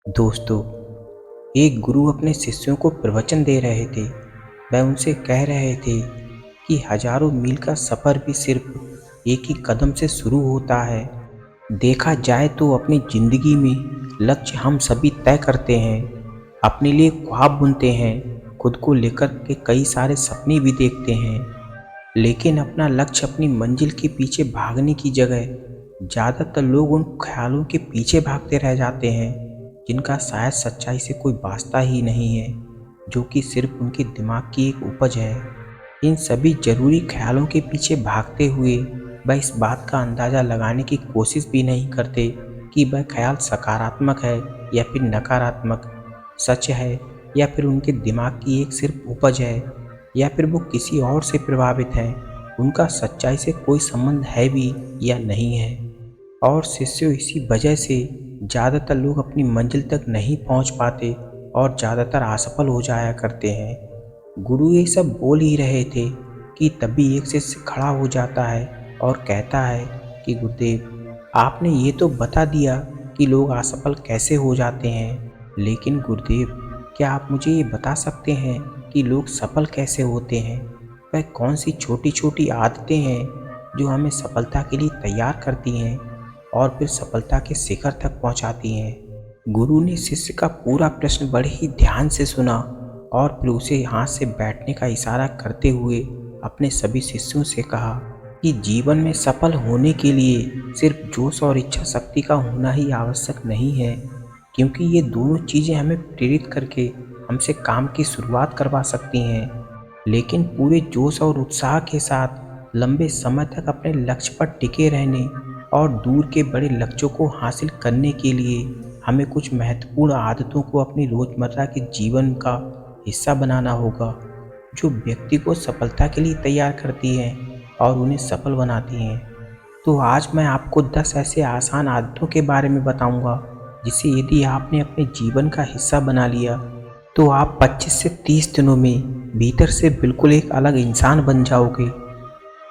दोस्तों, एक गुरु अपने शिष्यों को प्रवचन दे रहे थे। वह उनसे कह रहे थे कि हजारों मील का सफ़र भी सिर्फ एक ही कदम से शुरू होता है। देखा जाए तो अपनी ज़िंदगी में लक्ष्य हम सभी तय करते हैं, अपने लिए ख्वाब बुनते हैं, खुद को लेकर के कई सारे सपने भी देखते हैं। लेकिन अपना लक्ष्य अपनी मंजिल के पीछे भागने की जगह ज़्यादातर लोग उन ख्यालों के पीछे भागते रह जाते हैं जिनका शायद सच्चाई से कोई वास्ता ही नहीं है, जो कि सिर्फ उनके दिमाग की एक उपज है। इन सभी ज़रूरी ख्यालों के पीछे भागते हुए वह इस बात का अंदाज़ा लगाने की कोशिश भी नहीं करते कि वह ख्याल सकारात्मक है या फिर नकारात्मक, सच है या फिर उनके दिमाग की एक सिर्फ उपज है, या फिर वो किसी और से प्रभावित हैं, उनका सच्चाई से कोई संबंध है भी या नहीं है। और शिष्यों, इसी वजह से ज़्यादातर लोग अपनी मंजिल तक नहीं पहुंच पाते और ज़्यादातर असफल हो जाया करते हैं। गुरु ये सब बोल ही रहे थे कि तभी एक शिष्य खड़ा हो जाता है और कहता है कि गुरुदेव, आपने ये तो बता दिया कि लोग असफल कैसे हो जाते हैं, लेकिन गुरुदेव, क्या आप मुझे ये बता सकते हैं कि लोग सफल कैसे होते हैं? वह कौन सी छोटी छोटी आदतें हैं जो हमें सफलता के लिए तैयार करती हैं और फिर सफलता के शिखर तक पहुंचाती हैं? गुरु ने शिष्य का पूरा प्रश्न बड़े ही ध्यान से सुना और फिर उसे हाथ से बैठने का इशारा करते हुए अपने सभी शिष्यों से कहा कि जीवन में सफल होने के लिए सिर्फ जोश और इच्छा शक्ति का होना ही आवश्यक नहीं है, क्योंकि ये दोनों चीज़ें हमें प्रेरित करके हमसे काम की शुरुआत करवा सकती हैं। लेकिन पूरे जोश और उत्साह के साथ लंबे समय तक अपने लक्ष्य पर टिके रहने और दूर के बड़े लक्ष्यों को हासिल करने के लिए हमें कुछ महत्वपूर्ण आदतों को अपनी रोज़मर्रा के जीवन का हिस्सा बनाना होगा, जो व्यक्ति को सफलता के लिए तैयार करती हैं और उन्हें सफल बनाती हैं। तो आज मैं आपको 10 ऐसे आसान आदतों के बारे में बताऊंगा, जिसे यदि आपने अपने जीवन का हिस्सा बना लिया तो आप 25 से 30 दिनों में भीतर से बिल्कुल एक अलग इंसान बन जाओगे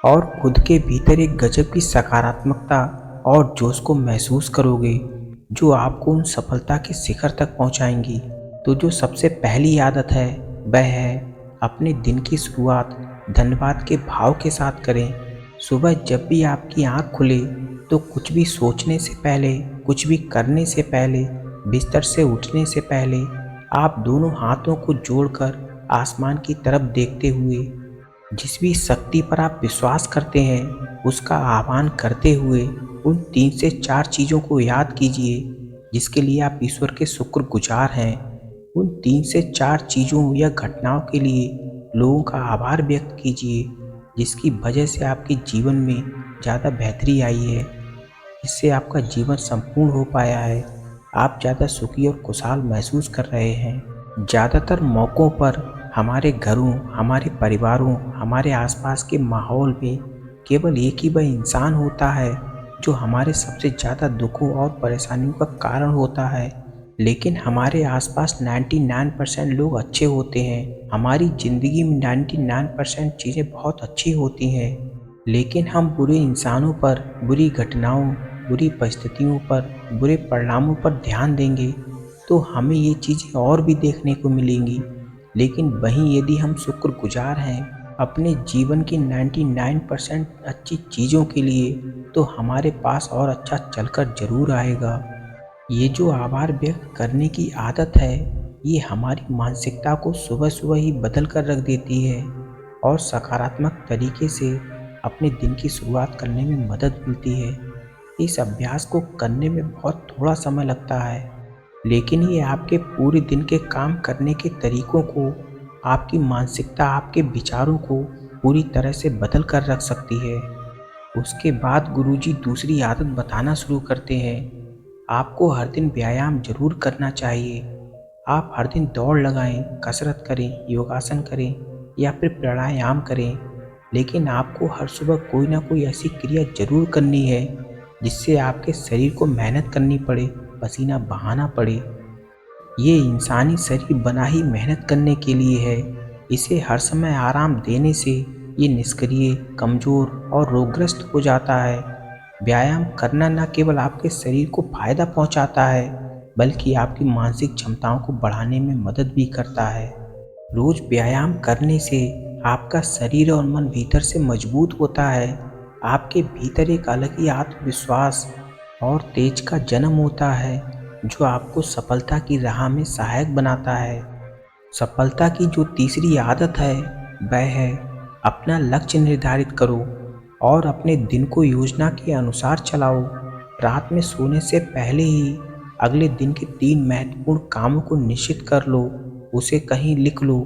और खुद के भीतर एक गजब की सकारात्मकता और जोश को महसूस करोगे, जो आपको उन सफलता के शिखर तक पहुंचाएंगी। तो जो सबसे पहली आदत है वह है अपने दिन की शुरुआत धन्यवाद के भाव के साथ करें। सुबह जब भी आपकी आंख खुले तो कुछ भी सोचने से पहले, कुछ भी करने से पहले, बिस्तर से उठने से पहले आप दोनों हाथों को जोड़कर आसमान की तरफ देखते हुए जिस भी शक्ति पर आप विश्वास करते हैं उसका आह्वान करते हुए उन 3 से 4 चीज़ों को याद कीजिए जिसके लिए आप ईश्वर के शुक्रगुजार हैं। उन 3 से 4 चीज़ों या घटनाओं के लिए लोगों का आभार व्यक्त कीजिए जिसकी वजह से आपके जीवन में ज़्यादा बेहतरी आई है, इससे आपका जीवन संपूर्ण हो पाया है, आप ज़्यादा सुखी और खुशहाल महसूस कर रहे हैं। ज़्यादातर मौक़ों पर हमारे घरों, हमारे परिवारों, हमारे आसपास के माहौल में केवल एक ही वह इंसान होता है जो हमारे सबसे ज़्यादा दुखों और परेशानियों का कारण होता है। लेकिन हमारे आसपास 99% लोग अच्छे होते हैं। हमारी ज़िंदगी में 99% चीज़ें बहुत अच्छी होती हैं, लेकिन हम बुरे इंसानों पर, बुरी घटनाओं, बुरी परिस्थितियों पर, बुरे परिणामों पर ध्यान देंगे तो हमें ये चीज़ें और भी देखने को मिलेंगी। लेकिन वहीं यदि हम शुक्रगुजार हैं अपने जीवन की 99% अच्छी चीज़ों के लिए, तो हमारे पास और अच्छा चलकर ज़रूर आएगा। ये जो आभार व्यक्त करने की आदत है, ये हमारी मानसिकता को सुबह सुबह ही बदल कर रख देती है और सकारात्मक तरीके से अपने दिन की शुरुआत करने में मदद मिलती है। इस अभ्यास को करने में बहुत थोड़ा समय लगता है, लेकिन ये आपके पूरे दिन के काम करने के तरीकों को, आपकी मानसिकता, आपके विचारों को पूरी तरह से बदल कर रख सकती है। उसके बाद गुरुजी दूसरी आदत बताना शुरू करते हैं। आपको हर दिन व्यायाम ज़रूर करना चाहिए। आप हर दिन दौड़ लगाएं, कसरत करें, योगासन करें या फिर प्राणायाम करें, लेकिन आपको हर सुबह कोई ना कोई ऐसी क्रिया ज़रूर करनी है जिससे आपके शरीर को मेहनत करनी पड़े, पसीना बहाना पड़े। ये इंसानी शरीर बना ही मेहनत करने के लिए है। इसे हर समय आराम देने से ये निष्क्रिय, कमज़ोर और रोगग्रस्त हो जाता है। व्यायाम करना न केवल आपके शरीर को फायदा पहुंचाता है, बल्कि आपकी मानसिक क्षमताओं को बढ़ाने में मदद भी करता है। रोज व्यायाम करने से आपका शरीर और मन भीतर से मजबूत होता है। आपके भीतर एक अलग ही आत्मविश्वास और तेज का जन्म होता है, जो आपको सफलता की राह में सहायक बनाता है। सफलता की जो तीसरी आदत है, वह है अपना लक्ष्य निर्धारित करो और अपने दिन को योजना के अनुसार चलाओ। रात में सोने से पहले ही अगले दिन के 3 महत्वपूर्ण कामों को निश्चित कर लो, उसे कहीं लिख लो,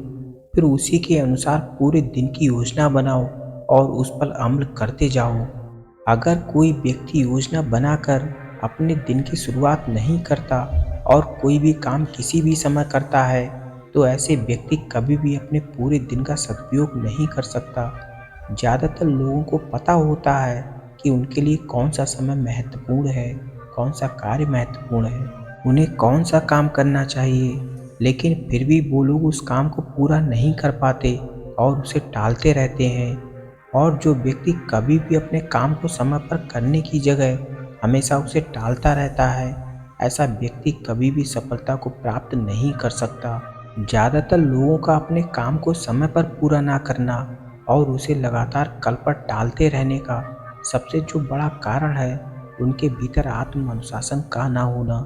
फिर उसी के अनुसार पूरे दिन की योजना बनाओ और उस पर अमल करते जाओ। अगर कोई व्यक्ति योजना बनाकर अपने दिन की शुरुआत नहीं करता और कोई भी काम किसी भी समय करता है, तो ऐसे व्यक्ति कभी भी अपने पूरे दिन का सदुपयोग नहीं कर सकता। ज़्यादातर लोगों को पता होता है कि उनके लिए कौन सा समय महत्वपूर्ण है, कौन सा कार्य महत्वपूर्ण है, उन्हें कौन सा काम करना चाहिए, लेकिन फिर भी वो लोग उस काम को पूरा नहीं कर पाते और उसे टालते रहते हैं। और जो व्यक्ति कभी भी अपने काम को समय पर करने की जगह हमेशा उसे टालता रहता है, ऐसा व्यक्ति कभी भी सफलता को प्राप्त नहीं कर सकता। ज़्यादातर लोगों का अपने काम को समय पर पूरा ना करना और उसे लगातार कल पर टालते रहने का सबसे जो बड़ा कारण है, उनके भीतर आत्म अनुशासन का ना होना।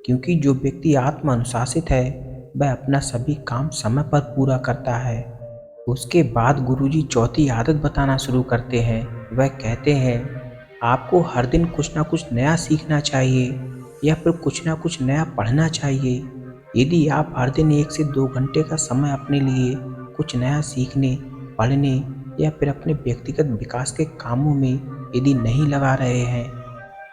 क्योंकि जो व्यक्ति आत्म अनुशासित है, वह अपना सभी काम समय पर पूरा करता है। उसके बाद गुरुजी चौथी आदत बताना शुरू करते हैं। वह कहते हैं, आपको हर दिन कुछ ना कुछ नया सीखना चाहिए या फिर कुछ ना कुछ नया पढ़ना चाहिए। यदि आप हर दिन 1 से 2 घंटे का समय अपने लिए कुछ नया सीखने, पढ़ने या फिर अपने व्यक्तिगत विकास के कामों में यदि नहीं लगा रहे हैं,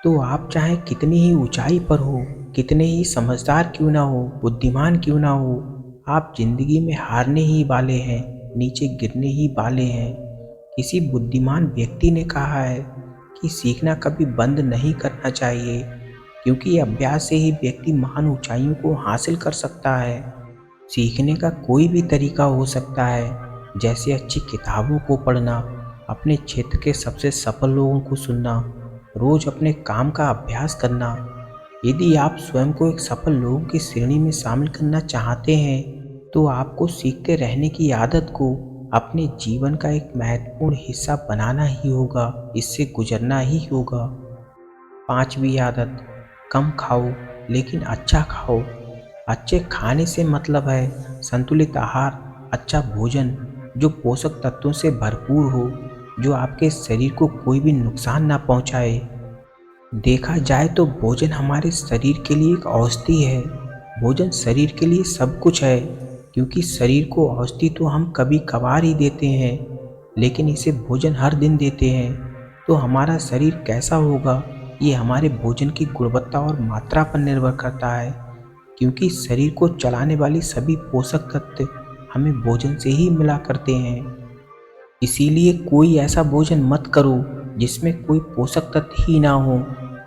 तो आप चाहे कितनी ही ऊंचाई पर हो, कितने ही समझदार क्यों ना हो, बुद्धिमान क्यों ना हो, आप जिंदगी में हारने ही वाले हैं, नीचे गिरने ही वाले हैं। किसी बुद्धिमान व्यक्ति ने कहा है कि सीखना कभी बंद नहीं करना चाहिए, क्योंकि अभ्यास से ही व्यक्ति महान ऊंचाइयों को हासिल कर सकता है। सीखने का कोई भी तरीका हो सकता है, जैसे अच्छी किताबों को पढ़ना, अपने क्षेत्र के सबसे सफल लोगों को सुनना, रोज अपने काम का अभ्यास करना। यदि आप स्वयं को एक सफल लोगों की श्रेणी में शामिल करना चाहते हैं, तो आपको सीखते रहने की आदत को अपने जीवन का एक महत्वपूर्ण हिस्सा बनाना ही होगा, इससे गुजरना ही होगा। पांचवी आदत, कम खाओ लेकिन अच्छा खाओ। अच्छे खाने से मतलब है संतुलित आहार, अच्छा भोजन जो पोषक तत्वों से भरपूर हो, जो आपके शरीर को कोई भी नुकसान ना पहुंचाए। देखा जाए तो भोजन हमारे शरीर के लिए एक औषधि है। भोजन शरीर के लिए सब कुछ है, क्योंकि शरीर को औषधि तो हम कभी कभार ही देते हैं, लेकिन इसे भोजन हर दिन देते हैं। तो हमारा शरीर कैसा होगा, ये हमारे भोजन की गुणवत्ता और मात्रा पर निर्भर करता है, क्योंकि शरीर को चलाने वाली सभी पोषक तत्व हमें भोजन से ही मिला करते हैं। इसीलिए कोई ऐसा भोजन मत करो जिसमें कोई पोषक तत्व ही ना हो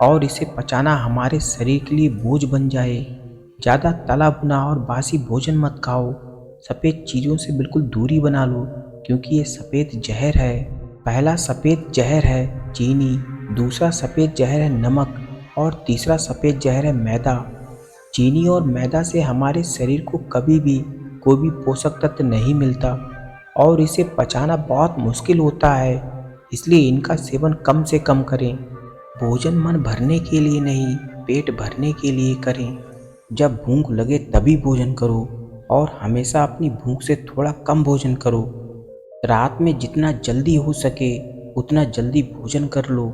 और इसे पचाना हमारे शरीर के लिए बोझ बन जाए। ज़्यादा तला भुना और बासी भोजन मत खाओ। सफ़ेद चीज़ों से बिल्कुल दूरी बना लो, क्योंकि ये सफ़ेद जहर है। पहला सफ़ेद जहर है चीनी, दूसरा सफ़ेद जहर है नमक और तीसरा सफ़ेद जहर है मैदा। चीनी और मैदा से हमारे शरीर को कभी भी कोई भी पोषक तत्व नहीं मिलता और इसे पचाना बहुत मुश्किल होता है, इसलिए इनका सेवन कम से कम करें। भोजन मन भरने के लिए नहीं, पेट भरने के लिए करें। जब भूख लगे तभी भोजन करो और हमेशा अपनी भूख से थोड़ा कम भोजन करो। रात में जितना जल्दी हो सके उतना जल्दी भोजन कर लो।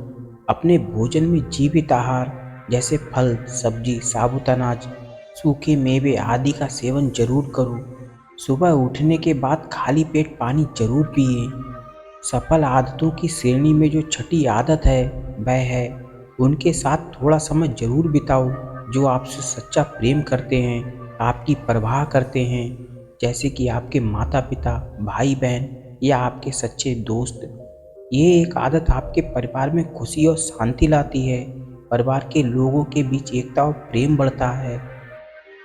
अपने भोजन में जीवित आहार जैसे फल, सब्जी, साबुत अनाज, सूखे मेवे आदि का सेवन जरूर करो। सुबह उठने के बाद खाली पेट पानी जरूर पिए। सफल आदतों की श्रेणी में जो छठी आदत है, वह है उनके साथ थोड़ा समय जरूर बिताओ जो आपसे सच्चा प्रेम करते हैं, आपकी परवाह करते हैं, जैसे कि आपके माता पिता, भाई बहन या आपके सच्चे दोस्त। ये एक आदत आपके परिवार में खुशी और शांति लाती है। परिवार के लोगों के बीच एकता और प्रेम बढ़ता है।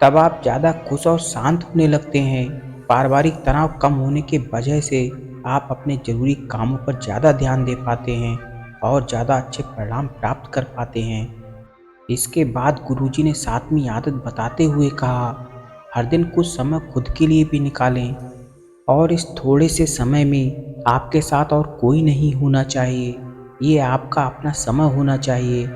तब आप ज़्यादा खुश और शांत होने लगते हैं। पारिवारिक तनाव कम होने की वजह से आप अपने ज़रूरी कामों पर ज़्यादा ध्यान दे पाते हैं और ज़्यादा अच्छे परिणाम प्राप्त कर पाते हैं। इसके बाद गुरुजी ने सातवीं आदत बताते हुए कहा, हर दिन कुछ समय खुद के लिए भी निकालें और इस थोड़े से समय में आपके साथ और कोई नहीं होना चाहिए। ये आपका अपना समय होना चाहिए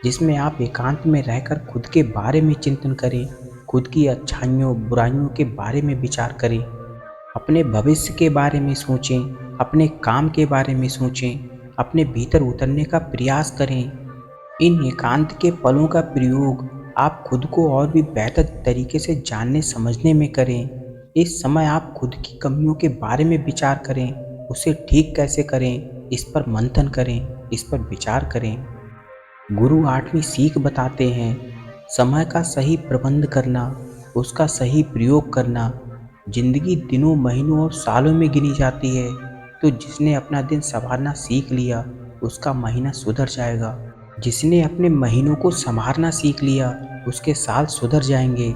जिसमें आप एकांत में रहकर खुद के बारे में चिंतन करें, खुद की अच्छाइयों बुराइयों के बारे में विचार करें, अपने भविष्य के बारे में सोचें, अपने काम के बारे में सोचें, अपने भीतर उतरने का प्रयास करें। इन एकांत के पलों का प्रयोग आप खुद को और भी बेहतर तरीके से जानने समझने में करें। इस समय आप खुद की कमियों के बारे में विचार करें, उसे ठीक कैसे करें, इस पर मंथन करें, इस पर विचार करें। गुरु आठवीं सीख बताते हैं, समय का सही प्रबंध करना, उसका सही प्रयोग करना। जिंदगी दिनों महीनों और सालों में गिनी जाती है, तो जिसने अपना दिन संवारना सीख लिया उसका महीना सुधर जाएगा। जिसने अपने महीनों को संवारना सीख लिया उसके साल सुधर जाएंगे,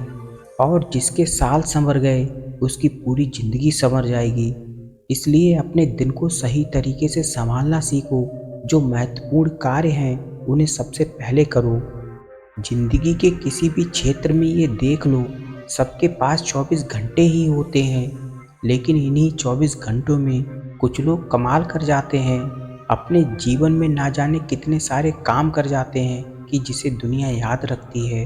और जिसके साल संवर गए उसकी पूरी जिंदगी संवर जाएगी। इसलिए अपने दिन को सही तरीके से संभालना सीखो। जो महत्वपूर्ण कार्य हैं उन्हें सबसे पहले करो। जिंदगी के किसी भी क्षेत्र में ये देख लो, सबके पास 24 घंटे ही होते हैं, लेकिन इन्हीं 24 घंटों में कुछ लोग कमाल कर जाते हैं। अपने जीवन में ना जाने कितने सारे काम कर जाते हैं कि जिसे दुनिया याद रखती है,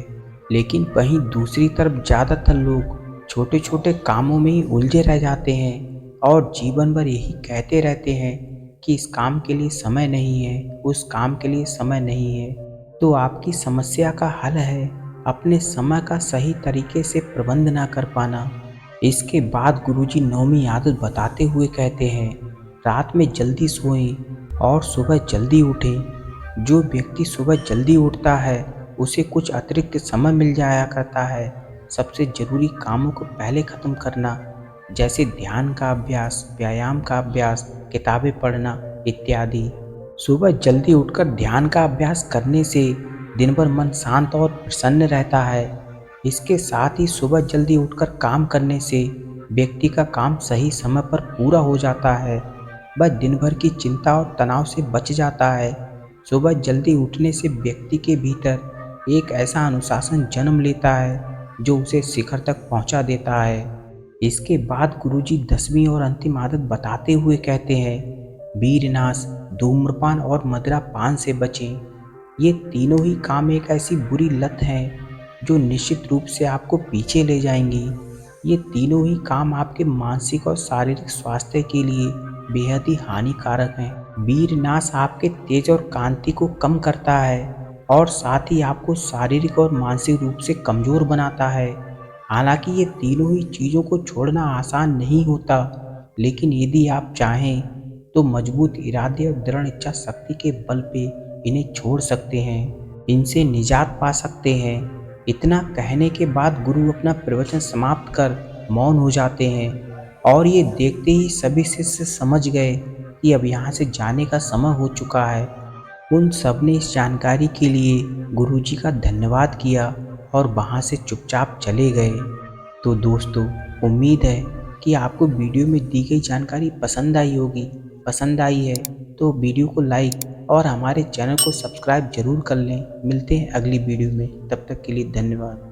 लेकिन वहीं दूसरी तरफ ज़्यादातर लोग छोटे छोटे कामों में ही उलझे रह जाते हैं और जीवन भर यही कहते रहते हैं कि इस काम के लिए समय नहीं है, उस काम के लिए समय नहीं है। तो आपकी समस्या का हल है अपने समय का सही तरीके से प्रबंध ना कर पाना। इसके बाद गुरुजी नौवीं आदत बताते हुए कहते हैं, रात में जल्दी सोएं और सुबह जल्दी उठें। जो व्यक्ति सुबह जल्दी उठता है उसे कुछ अतिरिक्त समय मिल जाया करता है सबसे ज़रूरी कामों को पहले ख़त्म करना, जैसे ध्यान का अभ्यास, व्यायाम का अभ्यास, किताबें पढ़ना इत्यादि। सुबह जल्दी उठकर ध्यान का अभ्यास करने से दिन भर मन शांत और प्रसन्न रहता है। इसके साथ ही सुबह जल्दी उठकर काम करने से व्यक्ति का काम सही समय पर पूरा हो जाता है। वह दिन भर की चिंता और तनाव से बच जाता है। सुबह जल्दी उठने से व्यक्ति के भीतर एक ऐसा अनुशासन जन्म लेता है जो उसे शिखर तक पहुंचा देता है। इसके बाद गुरुजी 10वीं और अंतिम आदत बताते हुए कहते हैं, वीरनाश, धूम्रपान और मदिरापान से बचें। ये तीनों ही काम एक ऐसी बुरी लत है जो निश्चित रूप से आपको पीछे ले जाएंगी। ये तीनों ही काम आपके मानसिक और शारीरिक स्वास्थ्य के लिए बेहद ही हानिकारक हैं। वीरनाश आपके तेज और कांति को कम करता है और साथ ही आपको शारीरिक और मानसिक रूप से कमज़ोर बनाता है। हालांकि ये तीनों ही चीज़ों को छोड़ना आसान नहीं होता, लेकिन यदि आप चाहें तो मजबूत इरादे और दृढ़ इच्छा शक्ति के बल पे इन्हें छोड़ सकते हैं, इनसे निजात पा सकते हैं। इतना कहने के बाद गुरु अपना प्रवचन समाप्त कर मौन हो जाते हैं और ये देखते ही सभी शिष्य समझ गए कि अब यहाँ से जाने का समय हो चुका है। उन सब ने इस जानकारी के लिए गुरुजी का धन्यवाद किया और वहाँ से चुपचाप चले गए। तो दोस्तों, उम्मीद है कि आपको वीडियो में दी गई जानकारी पसंद आई होगी। पसंद आई है तो वीडियो को लाइक और हमारे चैनल को सब्सक्राइब जरूर कर लें। मिलते हैं अगली वीडियो में, तब तक के लिए धन्यवाद।